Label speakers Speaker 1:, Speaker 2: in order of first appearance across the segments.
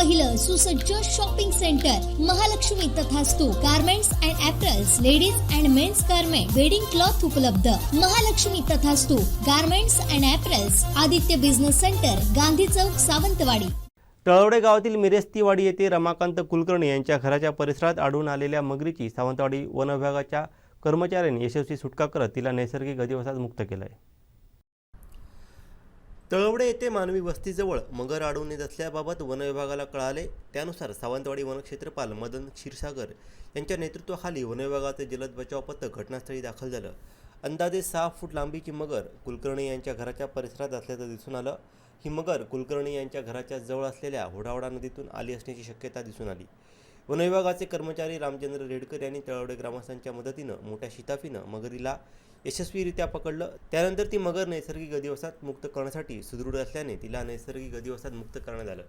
Speaker 1: पहिलं सुसज्ज shopping centre Mahalakshmi Tathastu garments and apparels, ladies and men's garment, wedding cloth उपलब्ध. Mahalakshmi Tathastu garments and apparels, Aditya business centre, Gandhi Chowk, Sawantwadi.
Speaker 2: Talawade गावातील मिरेस्तीवाडी येथे रमाकांत कुलकर्णी यांच्या घराच्या परिसरात आढळून आलेल्या मगरीची सावंतवाडी वन विभागाच्या कर्मचाऱ्यांनी यशस्वी सुटका करत तिला नैसर्गिक अधिवासात मुक्त केलं आहे. तळवडे येथे मानवी वस्तीजवळ मगर आढळून येत असल्याबाबत वन विभागाला कळाले. त्यानुसार सावंतवाडी वनक्षेत्रपाल मदन क्षीरसागर यांच्या नेतृत्वाखाली वन विभागाचे जलद बचाव पथक घटनास्थळी दाखल झालं. अंदाजे 6 फूट लांबीची मगर कुलकर्णी यांच्या घराच्या परिसरात असल्याचं दिसून आलं. ही मगर कुलकर्णी यांच्या घराच्या जवळ असलेल्या होडावडा नदीतून आली असण्याची शक्यता दिसून आली. वन विभागाचे कर्मचारी रामचंद्र रेडकर यांनी तळवडे ग्रामस्थांच्या मदतीनं मोठ्या शिताफीनं मगरीला यशस्वीरित्या पकडलं. त्यानंतर ती मगर नैसर्गिक अधिवासात मुक्त करण्यासाठी सुदृढ असल्याने तिला नैसर्गिक अधिवासात मुक्त करण्यात आलं.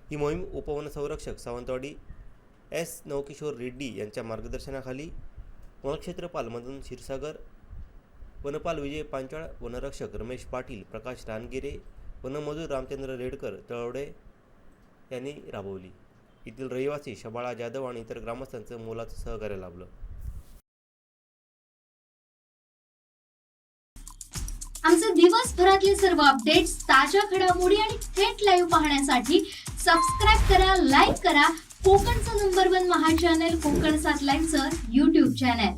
Speaker 2: ही मोहीम उपवन संरक्षक सावंतवाडी एस नवकिशोर रेड्डी यांच्या मार्गदर्शनाखाली वनक्षेत्रपाल मदन क्षीरसागर, वनपाल विजय पांचाळ, वनरक्षक रमेश पाटील, प्रकाश रानगिरे, वनमजूर रामचंद्र रेडकर तळवडे यांनी राबवली. येथील रहिवासी शबाळा जाधव आणि इतर ग्रामस्थांचं मोलाचं सहकार्य लाभलं.
Speaker 3: आमचे दिवसभरातले सर्व अपडेट्स, ताज्या घडामोडी आणि थेट लाईव्ह पाहण्यासाठी सबस्क्राईब करा, लाईक करा कोकणचं नंबर 1 महा चॅनल कोकण 7 लाईव्हचं YouTube चॅनल.